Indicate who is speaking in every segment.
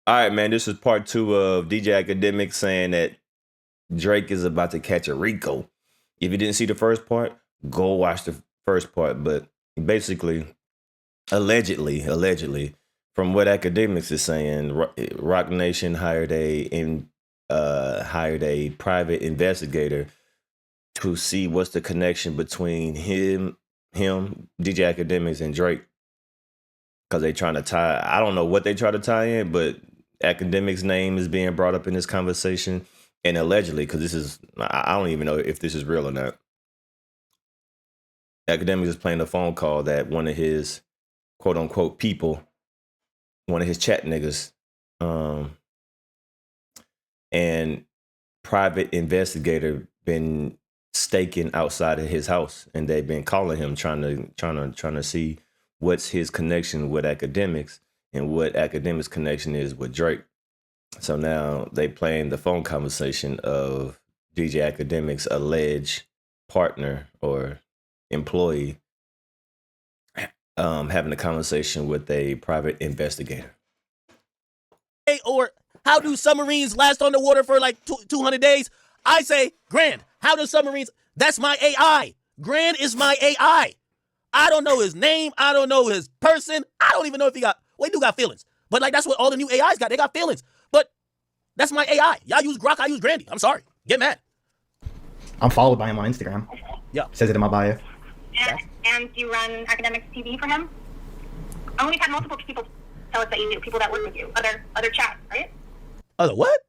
Speaker 1: All right, man. This is part 2 of DJ Academics saying that Drake is about to catch a Rico. If you didn't see the first part, go watch the first part. But basically, allegedly, from what Academics is saying, Rock Nation hired a private investigator to see what's the connection between him, DJ Academics, and Drake. Because they trying to tie, I don't know what they try to tie in, but Academics' name is being brought up in this conversation. And allegedly, because I don't even know if this is real or not. Academics is playing a phone call that one of his quote unquote people, one of his chat niggas, and private investigator been staking outside of his house, and they've been calling him trying to see what's his connection with Academics and what Academics' connection is with Drake. So now they playing the phone conversation of DJ Academics' alleged partner or employee having a conversation with a private investigator.
Speaker 2: Or how do submarines last on the water for like 200 days? I say, Grand, how do submarines? That's my AI. Grand is my AI. I don't know his name. I don't know his person. I don't even know if he do got feelings. But like, that's what all the new AIs got. They got feelings. But that's my AI. Y'all use Grok, I use Grandy. I'm sorry. Get mad.
Speaker 3: I'm followed by him on Instagram.
Speaker 2: Yeah.
Speaker 3: Says it in my bio.
Speaker 4: And you run Academics TV for him? Oh, we've had multiple people tell us that you do, people that work with you, other chats, right?
Speaker 2: Other what?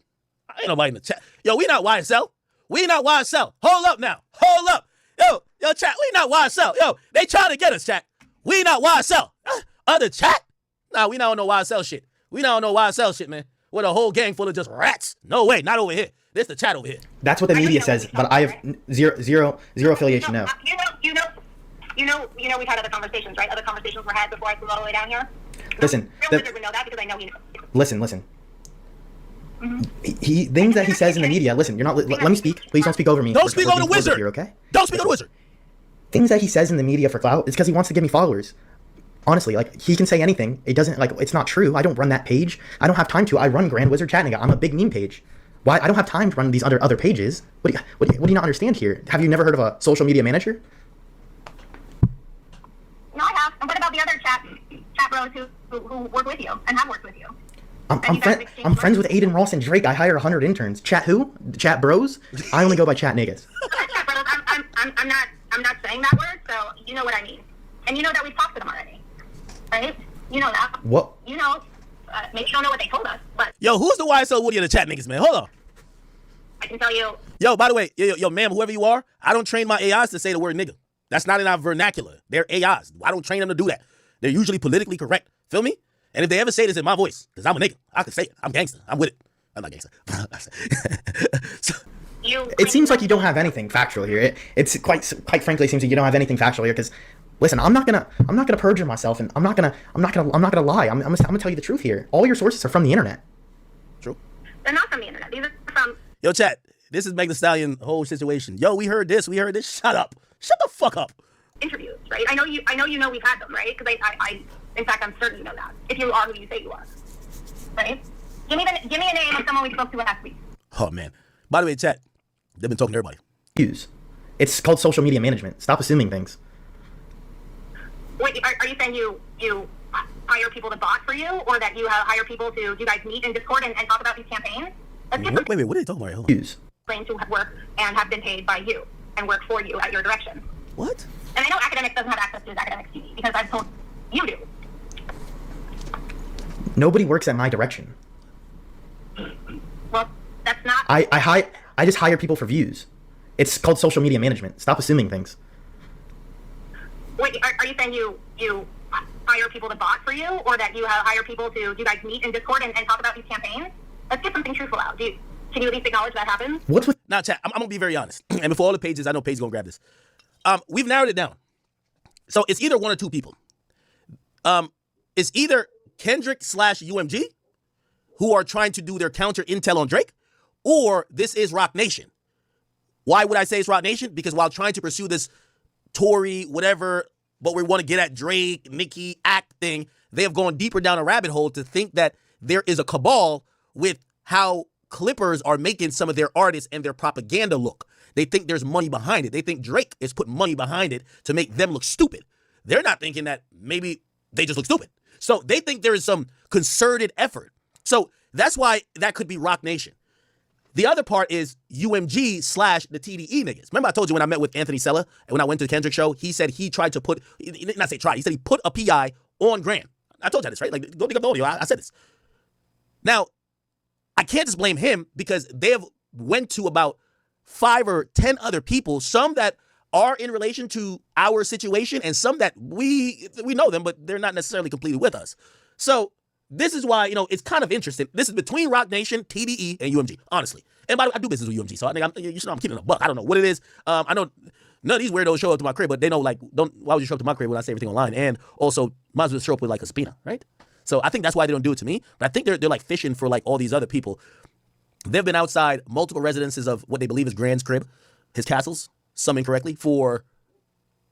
Speaker 2: I ain't nobody in the chat. Yo, we not YSL. We not YSL. Hold up now. Hold up. Yo, chat, we not YSL. Yo, they trying to get us, chat. We not YSL. Other chat? Nah, we not on no YSL shit. We not on no YSL shit, man. With a whole gang full of just rats. No way, not over here. This the chat over here.
Speaker 3: That's what the media says, but I have zero affiliation now.
Speaker 4: You know, we've had other conversations, right? Other conversations were had before I flew all the way down here.
Speaker 3: Listen,
Speaker 4: Real Wizard would know that because I know he knows.
Speaker 3: Listen. Mm-hmm. Things that he says in the media. Listen, you're not. Let me speak. Please don't speak over me.
Speaker 2: Don't speak over the wizard.
Speaker 3: Here, okay?
Speaker 2: Don't speak over the wizard.
Speaker 3: Things that he says in the media for clout is because he wants to give me followers. Honestly, like, he can say anything. It doesn't, like, it's not true. I don't run that page. I don't have time to. I run Grand Wizard Chat Nigga. I'm a big meme page. Why? I don't have time to run these other pages. What do you not understand here? Have you never heard of a social media manager?
Speaker 4: No, I have. And what about the other chat bros who work with you and have worked with you?
Speaker 3: I'm friends with Aiden Ross and Drake. I hire 100 interns. Chat who? Chat bros? I only go by chat niggas.
Speaker 4: Chat bros. I'm not saying that word, so you know what I mean. And you know that we've talked to them already, right? You know that.
Speaker 3: What?
Speaker 4: You know, maybe you don't know what they told us, but.
Speaker 2: Yo, who's the YSL Woody of the chat niggas, man? Hold on.
Speaker 4: I can tell you.
Speaker 2: Yo, by the way, yo, ma'am, whoever you are, I don't train my AIs to say the word nigga. That's not in our vernacular. They're AIs. I don't train them to do that. They're usually politically correct. Feel me? And if they ever say this in my voice, because I'm a nigga, I can say it. I'm gangster. I'm with it. I'm not gangster.
Speaker 3: It seems like you don't have anything factual here. It's quite frankly, it seems like you don't have anything factual here. Because, listen, I'm not gonna perjure myself, and I'm not gonna lie. I'm gonna tell you the truth here. All your sources are from the internet.
Speaker 2: True.
Speaker 4: They're not from the internet. These are from.
Speaker 2: Yo, chat. This is Meg Thee Stallion whole situation. Yo, we heard this. Shut up. Shut the fuck up.
Speaker 4: Interviews, right? I know you know we've had them, right? Because I in fact, I'm certain you know that. If you are who you say you are, right? Give me a name of someone we spoke to last week.
Speaker 2: Oh man. By the way, chat. They've been talking to everybody.
Speaker 3: It's called social media management. Stop assuming things.
Speaker 4: Wait, are you saying you hire people to bot for you, or that you hire people to you guys meet in Discord and talk about these campaigns?
Speaker 2: Wait, what are you talking about? Hold on.
Speaker 4: Claim to work and have been paid by you and work for you at your direction.
Speaker 2: What?
Speaker 4: And I know Academics doesn't have access to his Academics TV because I've told you do.
Speaker 3: Nobody works at my direction.
Speaker 4: Well, that's not.
Speaker 3: I just hire people for views. It's called social media management. Stop assuming things.
Speaker 4: Wait, are you saying you hire people to bot for you, or that you hire people to you guys meet in Discord and talk about these campaigns? Let's get something truthful out. Can you at least acknowledge that happens?
Speaker 3: What's with
Speaker 2: now, chat? I'm gonna be very honest, and before all the pages, I know Paige gonna grab this. We've narrowed it down, so it's either one or two people. It's either Kendrick / UMG, who are trying to do their counter intel on Drake, or this is Rock Nation. Why would I say it's Rock Nation? Because while trying to pursue this Tory, whatever, but we want to get at Drake, Nicki, Act thing, they have gone deeper down a rabbit hole to think that there is a cabal with how Clippers are making some of their artists and their propaganda look. They think there's money behind it. They think Drake is putting money behind it to make them look stupid. They're not thinking that maybe they just look stupid. So they think there is some concerted effort. So that's why that could be Rock Nation. The other part is UMG / the TDE niggas. Remember I told you when I met with Anthony Sella and when I went to the Kendrick show, he said he tried to put, not say try, he said he put a PI on Grand. I told you this, right? Like, go dig up the audio. I said this. Now, I can't just blame him because they have went to about 5 or 10 other people, some that are in relation to our situation and some that we know them, but they're not necessarily completely with us. So this is why, it's kind of interesting. This is between Rock Nation, TDE, and UMG, honestly. And by the way, I do business with UMG, so I think you should know I'm keeping it a buck. I don't know what it is. I know none of these weirdos show up to my crib, but they know, like, why would you show up to my crib when I say everything online? And also, might as well show up with, like, a subpoena, right? So I think that's why they don't do it to me. But I think they're like fishing for, like, all these other people. They've been outside multiple residences of what they believe is Grand's crib, his castles, some incorrectly, for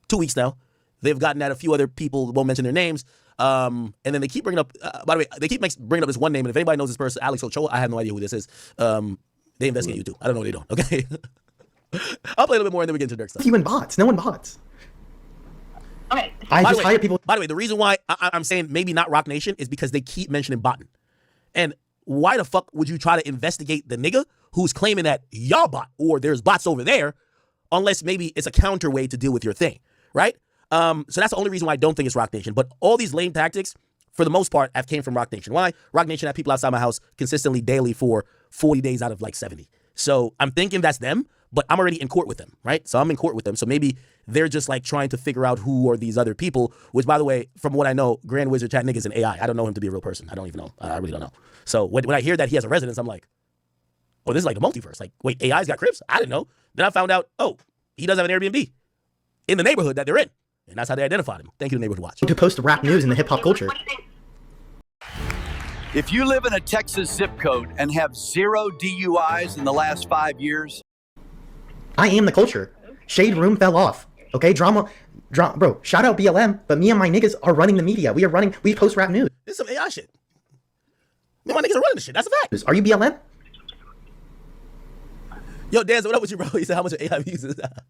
Speaker 2: 2 weeks now. They've gotten at a few other people, won't mention their names. And then they keep bringing up, by the way, they keep bringing up this one name. And if anybody knows this person, Alex Ochoa, I have no idea who this is. They investigate you too. I don't know what they don't. Okay. I'll play a little bit more and then we get into Dirk stuff.
Speaker 3: You and bots. No one bots.
Speaker 4: Okay.
Speaker 3: I just hire people.
Speaker 2: By the way, the reason why I'm saying maybe not Rock Nation is because they keep mentioning botting. And why the fuck would you try to investigate the nigga who's claiming that y'all bot or there's bots over there, unless maybe it's a counter way to deal with your thing, right? So that's the only reason why I don't think it's Rock Nation. But all these lame tactics, for the most part, have came from Rock Nation. Why? Rock Nation had people outside my house consistently daily for 40 days out of like 70. So I'm thinking that's them, but I'm already in court with them, right? So I'm in court with them. So maybe they're just like trying to figure out who are these other people, which, by the way, from what I know, Grand Wizard Chat Nigga is an AI. I don't know him to be a real person. I don't even know. I really don't know. So when I hear that he has a residence, I'm like, oh, this is like the multiverse. Like, wait, AI's got cribs? I didn't know. Then I found out, oh, he does have an Airbnb in the neighborhood that they're in. And that's how they identified him. Thank you to Neighborhood Watch.
Speaker 3: To post rap news in the hip hop culture.
Speaker 5: If you live in a Texas zip code and have 0 DUIs in the last 5 years,
Speaker 3: I am the culture. Shade Room fell off. Okay, drama, bro. Shout out BLM, but me and my niggas are running the media. We post rap news.
Speaker 2: This is some AI shit. Me and my niggas are running this shit. That's a fact.
Speaker 3: Are you BLM?
Speaker 2: Yo, Dan, what up with you, bro? He said how much AI views is that?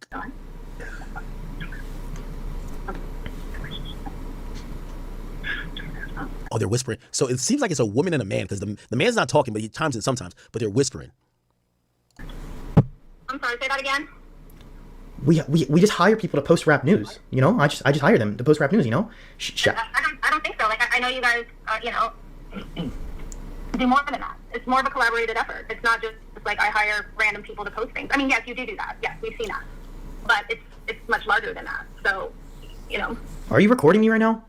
Speaker 2: Oh, they're whispering. So it seems like it's a woman and a man because the man's not talking, but he chimes in sometimes, but they're whispering.
Speaker 4: I'm sorry, say that again.
Speaker 3: We just hire people to post rap news. I just hire them to post rap news.
Speaker 4: I don't think so. Like I know you guys, do more than that. It's more of a collaborated effort. It's not just like I hire random people to post things. I mean, yes, you do that. Yes, we've seen that, but it's much larger than that. So,
Speaker 3: Are you recording me right now?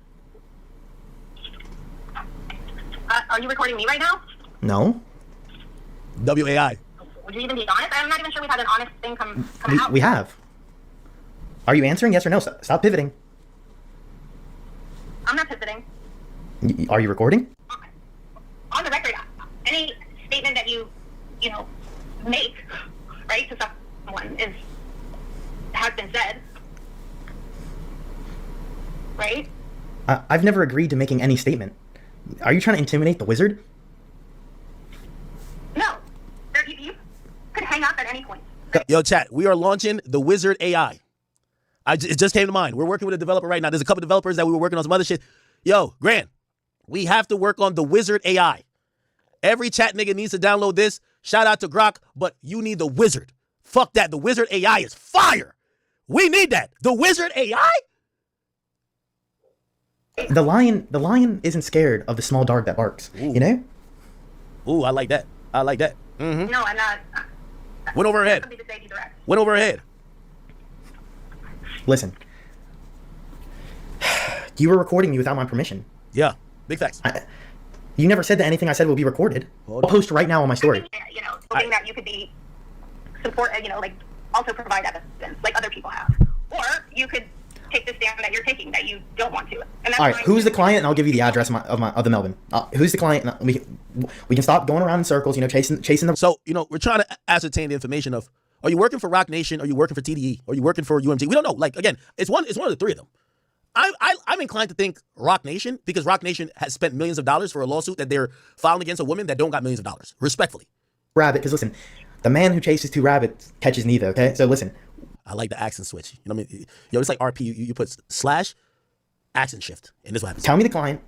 Speaker 4: Are you recording me right now?
Speaker 3: No.
Speaker 2: WAI.
Speaker 4: Would you even be honest? I'm not even sure we've had an honest thing come out.
Speaker 3: We have. Are you answering yes or no? Stop pivoting.
Speaker 4: I'm not pivoting.
Speaker 3: Are you recording?
Speaker 4: On the record, any statement that you make, right, to someone has been said, right?
Speaker 3: I've never agreed to making any statement. Are you trying to intimidate the wizard?
Speaker 4: No. You could hang up at any point.
Speaker 2: Yo, chat, we are launching the Wizard AI. It just came to mind. We're working with a developer right now. There's a couple developers that we were working on some other shit. Yo, Grant, we have to work on the Wizard AI. Every chat nigga needs to download this. Shout out to Grok, but you need the Wizard. Fuck that. The Wizard AI is fire. We need that. The Wizard AI?
Speaker 3: The lion isn't scared of the small dog that barks.
Speaker 2: Ooh. Ooh, I like that. Mm-hmm.
Speaker 4: No, I'm not.
Speaker 2: Went over her head. Went over her head.
Speaker 3: Listen. You were recording me without my permission.
Speaker 2: Yeah, big facts.
Speaker 3: You never said that anything I said will be recorded. I'll post right now on my story.
Speaker 4: Hoping that you could be also provide evidence like other people have, or you could take the stand that you're taking that you don't want to. And that's
Speaker 3: all right, who's the client? And I'll give you the address of the Melbourne. Who's the client? We can stop going around in circles. Chasing the.
Speaker 2: So we're trying to ascertain the information of: are you working for Rock Nation? Are you working for TDE? Are you working for UMG? We don't know. Like again, it's one of the three of them. I'm inclined to think Rock Nation, because Rock Nation has spent millions of dollars for a lawsuit that they're filing against a woman that don't got millions of dollars. Respectfully.
Speaker 3: Rabbit, because listen, the man who chases two rabbits catches neither, okay? So listen.
Speaker 2: I like the accent switch. You know what I mean? Yo, it's like RP. You put slash accent shift, and this is what happens.
Speaker 3: Tell me the client,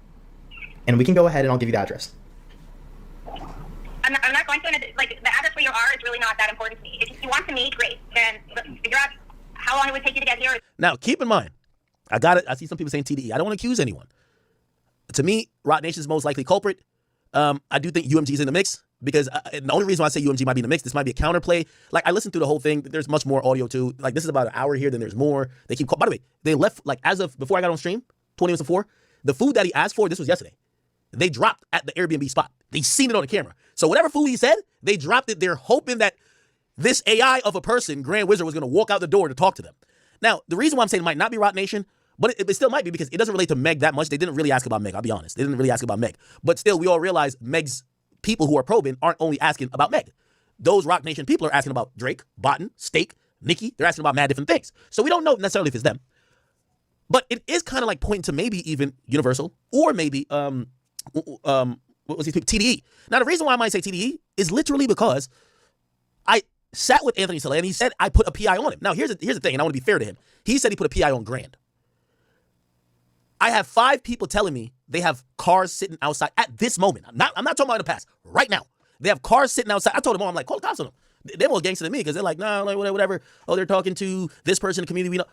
Speaker 3: and we can go ahead and I'll give you the address.
Speaker 4: I'm not going to, like, the address where you are is really not that important to me. If you want to meet, great. Then figure out how long it would take you to get here.
Speaker 2: Now, keep in mind, I see some people saying TDE. I don't want to accuse anyone. To me, Rock Nation is most likely culprit. I do think UMG is in the mix, because the only reason why I say UMG might be in the mix, this might be a counterplay. Like, I listened through the whole thing. There's much more audio too. Like, this is about an hour here, then there's more. They keep, by the way, they left, like, as of before I got on stream, 20 minutes before, the food that he asked for, this was yesterday, they dropped at the Airbnb spot. They seen it on the camera. So whatever food he said, they dropped it. They're hoping that this AI of a person, Grand Wizard, was going to walk out the door to talk to them. Now, the reason why I'm saying it might not be Rock Nation, but it still might be, because it doesn't relate to Meg that much. They didn't really ask about Meg, I'll be honest. They didn't really ask about Meg. But still, we all realize Meg's people who are probing aren't only asking about Meg. Those Rock Nation people are asking about Drake, Botten, Steak, Nicki. They're asking about mad different things. So we don't know necessarily if it's them. But it is kind of like pointing to maybe even Universal, or maybe what was these people? TDE. Now, the reason why I might say TDE is literally because I sat with Anthony Saleh and he said I put a PI on him. Now, here's the thing, and I want to be fair to him. He said he put a PI on Grand. I have 5 people telling me they have cars sitting outside at this moment. I'm not talking about in the past. Right now, they have cars sitting outside. I told them all, I'm like, call the cops on them. They're more gangster than me, because they're like, nah, like, whatever. Oh, they're talking to this person in the community. We know.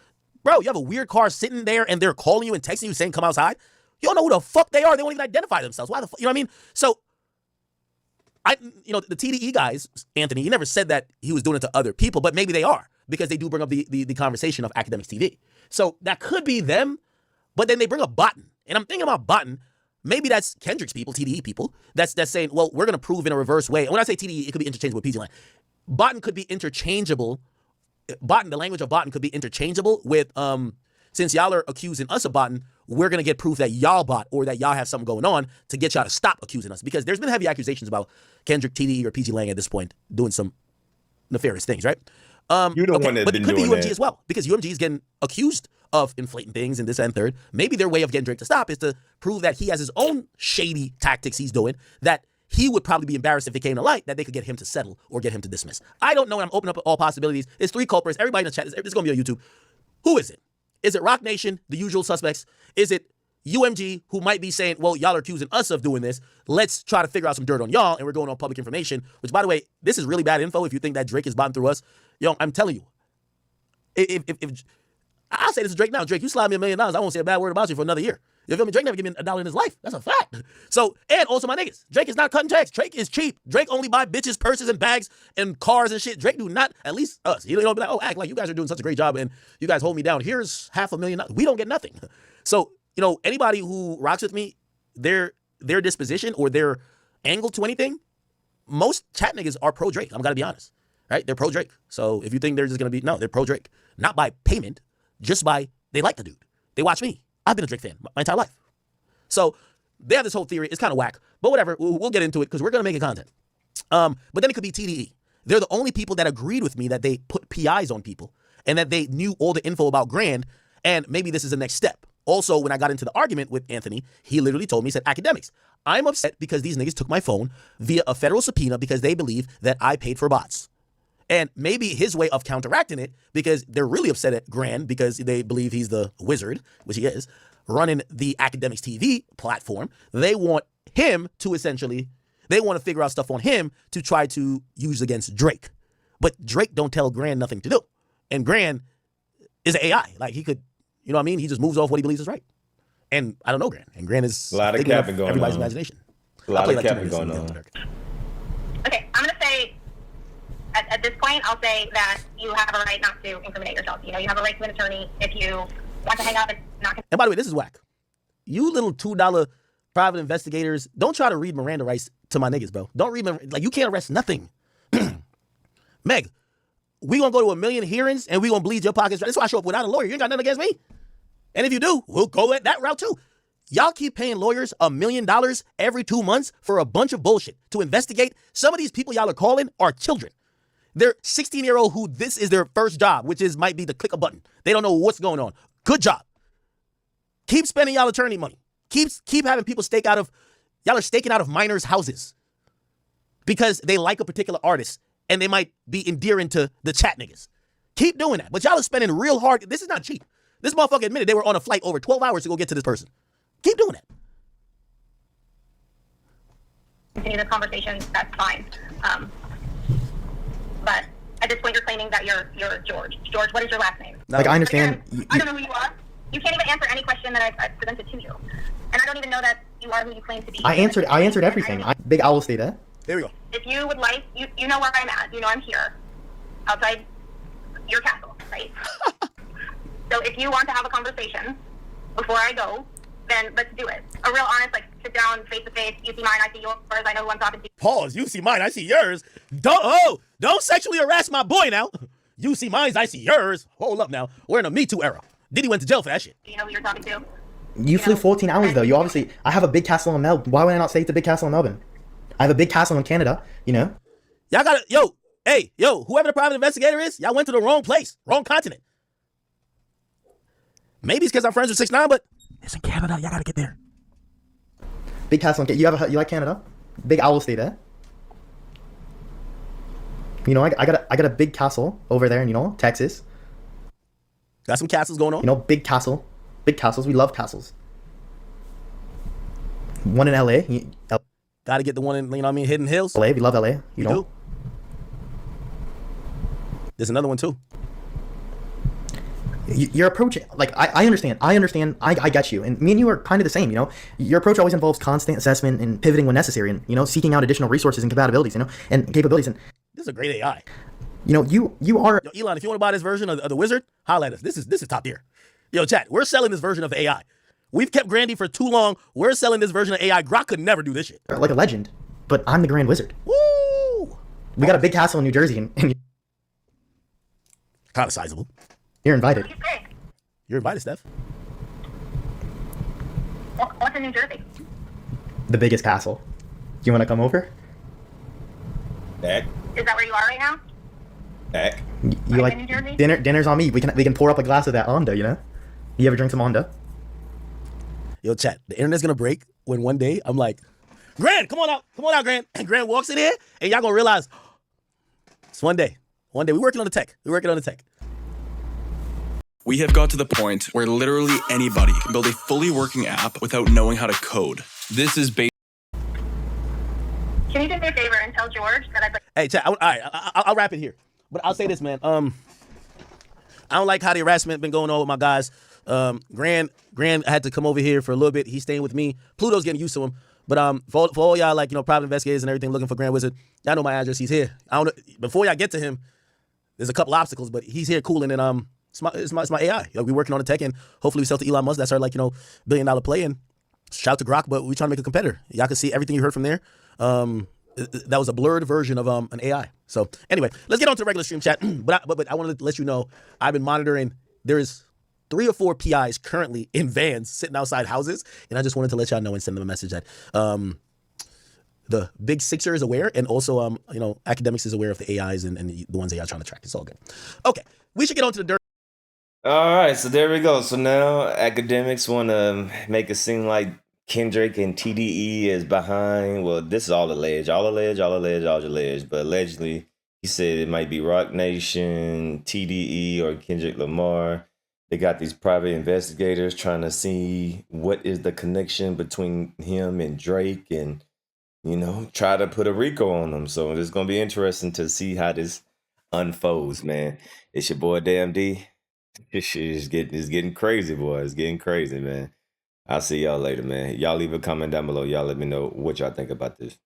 Speaker 2: Bro, you have a weird car sitting there and they're calling you and texting you saying come outside. You don't know who the fuck they are. They won't even identify themselves. Why the fuck? You know what I mean? So, the TDE guys, Anthony, he never said that he was doing it to other people, but maybe they are, because they do bring up the conversation of Akademiks TV. So that could be them, but then they bring up Botten. And I'm thinking about Botten. Maybe that's Kendrick's people, TDE people, that's saying, well, we're going to prove in a reverse way. And when I say TDE, it could be interchangeable with PG Line. Botten could be interchangeable. Botten, the language of Botten could be interchangeable with, since y'all are accusing us of Botten, we're going to get proof that y'all bot, or that y'all have something going on to get y'all to stop accusing us. Because there's been heavy accusations about Kendrick, TDE, or PG Lang at this point doing some nefarious things, right?
Speaker 1: You're the one that's
Speaker 2: but
Speaker 1: been
Speaker 2: it could be
Speaker 1: doing
Speaker 2: UMG
Speaker 1: that.
Speaker 2: as well, because UMG is getting accused of inflating things and this and third. Maybe their way of getting Drake to stop is to prove that he has his own shady tactics he's doing, that he would probably be embarrassed if it came to light, that they could get him to settle or get him to dismiss. I don't know, and I'm opening up all possibilities. There's 3 culprits. Everybody in the chat, this is going to be on YouTube. Who is it? Is it Rock Nation, the usual suspects? Is it UMG, who might be saying, well, y'all are accusing us of doing this. Let's try to figure out some dirt on y'all, and we're going on public information, which, by the way, this is really bad info if you think that Drake is botting through us. Yo, I'm telling you, if I'll say this to Drake now. Drake, you slide me $1 million, I won't say a bad word about you for another year. You feel me? Drake never give me $1 in his life. That's a fact. So, and also my niggas, Drake is not cutting checks. Drake is cheap. Drake only buy bitches, purses, and bags, and cars and shit. Drake do not, at least us. He don't be like, oh, act like you guys are doing such a great job and you guys hold me down. Here's $500,000. We don't get nothing. So, anybody who rocks with me, their disposition or their angle to anything, most chat niggas are pro Drake. I'm gotta be honest, right? They're pro Drake. So if you think they're just gonna be, no, they're pro Drake. Not by payment, just by, they like the dude. They watch me. I've been a Drake fan my entire life. So they have this whole theory. It's kind of whack, but whatever. We'll get into it because we're going to make it content. But then it could be TDE. They're the only people that agreed with me that they put PIs on people and that they knew all the info about Grand. And maybe this is the next step. Also, when I got into the argument with Anthony, he literally told me, he said, Akademiks, I'm upset because these niggas took my phone via a federal subpoena because they believe that I paid for bots. And maybe his way of counteracting it, because they're really upset at Grand because they believe he's the wizard, which he is, running the Akademiks TV platform. They want him to essentially, they want to figure out stuff on him to try to use against Drake. But Drake don't tell Grand nothing to do. And Grand is an AI. Like, he could, you know what I mean? He just moves off what he believes is right. And I don't know Grand. And Grand is
Speaker 1: a lot of capping going
Speaker 2: everybody's
Speaker 1: on.
Speaker 2: imagination.
Speaker 1: A lot of capping going on.
Speaker 4: Okay, I'm going to say, at this point, I'll say that you have a right not to incriminate yourself. You have a right to an attorney if you want to hang out and not.
Speaker 2: And by the way, this is whack. You little $2 private investigators, don't try to read Miranda rights to my niggas, bro. Don't read, like, you can't arrest nothing. Meg, we gonna go to 1 million hearings and we gonna bleed your pockets. That's why I show up without a lawyer. You ain't got nothing against me. And if you do, we'll go at that route too. Y'all keep paying lawyers $1 million every 2 months for a bunch of bullshit to investigate. Some of these people y'all are calling are children. They're 16-year-old who this is their first job, which is might be to click a button. They don't know what's going on. Good job. Keep spending y'all attorney money. Keep having people y'all are staking out of minors' houses because they like a particular artist and they might be endearing to the chat niggas. Keep doing that. But y'all are spending real hard. This is not cheap. This motherfucker admitted they were on a flight over 12 hours to go get to this person. Keep doing that.
Speaker 4: Continue the conversation, that's fine. But at this point, you're claiming that you're George. George, what is your last name?
Speaker 3: Like, I understand.
Speaker 4: Again, I don't know who you are. You can't even answer any question that I've presented to you. And I don't even know that you are who you claim to be.
Speaker 3: I answered everything. Big Owl stay there.
Speaker 2: Here we go.
Speaker 4: If you would like, you know where I'm at. You know I'm here, outside your castle, right? So if you want to have a conversation before I go, then let's do it. A real honest, like, sit down, face to face. You see mine, I see yours. I know who I'm talking to.
Speaker 2: Pause. You see mine, I see yours. Don't sexually harass my boy now. You see mine, I see yours. Hold up now. We're in a Me Too era. Diddy went to jail for that shit.
Speaker 4: Do you know who you're talking to?
Speaker 3: You flew 14 hours though. You obviously. I have a big castle in Melbourne. Why would I not say it's a big castle in Melbourne? I have a big castle in Canada. You know.
Speaker 2: Y'all gotta, whoever the private investigator is, y'all went to the wrong place, wrong continent. Maybe it's because I'm friends with 6ix9ine, but it's in Canada. Y'all gotta get there.
Speaker 3: Big castle. You like Canada? Big Owl stay there. You know, I got a big castle over there in, you know, Texas.
Speaker 2: Got some castles going on.
Speaker 3: You know, big castle. Big castles. We love castles. One in LA.
Speaker 2: Gotta get the one in, you know what I mean, Hidden Hills.
Speaker 3: LA. We love LA. You know.
Speaker 2: Do. There's another one too.
Speaker 3: Your approach, like, I understand. I get you. And me and you are kind of the same, you know. Your approach always involves constant assessment and pivoting when necessary and, you know, seeking out additional resources and compatibilities, you know, and capabilities. And
Speaker 2: this is a great AI.
Speaker 3: You know, you are...
Speaker 2: Yo, Elon, if you want to buy this version of the wizard, holla at us. This is top tier. Yo, chat, we're selling this version of the AI. We've kept Grandy for too long. We're selling this version of AI. Grok could never do this shit.
Speaker 3: Like a legend, but I'm the Grand Wizard.
Speaker 2: Woo!
Speaker 3: We got a big castle in New Jersey, and
Speaker 2: kind of sizable.
Speaker 3: You're invited.
Speaker 2: You're invited, Steph.
Speaker 4: What's in New Jersey?
Speaker 3: The biggest castle. You want to come over?
Speaker 1: Back.
Speaker 4: Is that where you are right now?
Speaker 1: Back.
Speaker 3: You like
Speaker 4: in New Jersey?
Speaker 3: Dinner's on me. We can pour up a glass of that Onda, you know? You ever drink some Onda?
Speaker 2: Yo, chat, the internet's gonna break when one day I'm like, Grant, come on out, Grant. And Grant walks in here, and y'all gonna realize it's one day. We're working on the tech.
Speaker 6: We have got to the point where literally anybody can build a fully working app without knowing how to code. This is based.
Speaker 4: Can you do me a favor and tell George that I'd like...
Speaker 2: Hey, chat, all right, I'll wrap it here. But I'll say this, man. I don't like how the harassment been going on with my guys. Grand had to come over here for a little bit. He's staying with me. Pluto's getting used to him. But for all y'all, like, you know, private investigators and everything looking for Grand Wizard, y'all know my address. He's here. I don't know, before y'all get to him, there's a couple obstacles, but he's here cooling, and it's my AI. Like, we're working on the tech, and hopefully we sell to Elon Musk. That's our, like, you know, $1 billion play. And shout out to Grok, but we trying to make a competitor. Y'all can see everything you heard from there. That was a blurred version of an AI. So anyway, let's get on to the regular stream chat. but I wanted to let you know I've been monitoring. There is 3 or 4 PIs currently in vans sitting outside houses, and I just wanted to let y'all know and send them a message that the Big Sixer is aware, and also you know, Akademiks is aware of the AIs and the ones that y'all trying to track. It's all good. Okay, we should get on to the dirt.
Speaker 1: All right, so there we go. So now Akademiks want to make it seem like Kendrick and TDE is behind. Well, this is all alleged. But allegedly, he said it might be Rock Nation, TDE, or Kendrick Lamar. They got these private investigators trying to see what is the connection between him and Drake, and, you know, try to put a RICO on them. So it's going to be interesting to see how this unfolds, man. It's your boy, Damn D. This shit is getting crazy, boy. It's getting crazy, man. I'll see y'all later, man. Y'all leave a comment down below. Y'all let me know what y'all think about this.